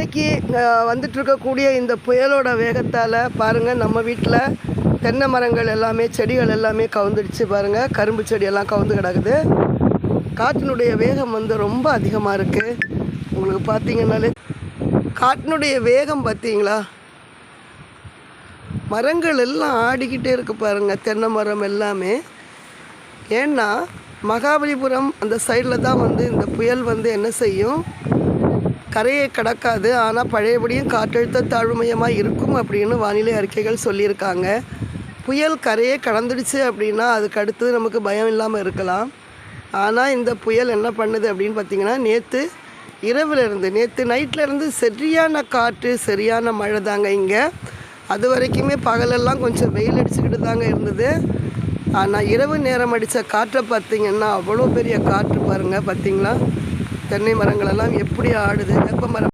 இன்றைக்கி வந்துட்டுருக்கக்கூடிய இந்த புயலோட வேகத்தால் பாருங்கள், நம்ம வீட்டில் தென்னை மரங்கள் எல்லாமே, செடிகள் எல்லாமே கவுந்துடுச்சு பாருங்கள். கரும்பு செடியெல்லாம் கவுந்து கிடக்குது. காற்றினுடைய வேகம் ரொம்ப அதிகமாக இருக்குது. உங்களுக்கு பார்த்தீங்கன்னாலே காற்றினுடைய வேகம் பார்த்தீங்களா? மரங்கள் எல்லாம் ஆடிக்கிட்டே இருக்குது பாருங்கள், தென்னை மரம் எல்லாமே. ஏன்னா மகாபலிபுரம் அந்த சைடில் தான் இந்த புயல் என்ன செய்யும், கரையை கடக்காது. ஆனால் பழையபடியும் காற்றழுத்த தாழ்வு மையமாக இருக்கும் அப்படின்னு வானிலை அறிக்கைகள் சொல்லியிருக்காங்க. புயல் கரையை கடந்துடுச்சு அப்படின்னா அதுக்கு அடுத்தது நமக்கு பயம் இல்லாமல் இருக்கலாம். ஆனால் இந்த புயல் என்ன பண்ணுது அப்படின்னு பார்த்திங்கன்னா, நேற்று நைட்லேருந்து சரியான காற்று, சரியான மழை தாங்க இங்கே. அது வரைக்குமே பகலெல்லாம் கொஞ்சம் வெயில் அடிச்சுக்கிட்டு தாங்க இருந்தது. ஆனால் இரவு நேரம் அடித்த காற்றை பார்த்திங்கன்னா அவ்வளோ பெரிய காற்று பாருங்கள். பார்த்திங்களா, தென்னை மரங்களெல்லாம் எப்படி ஆடுது. வேப்ப மரம்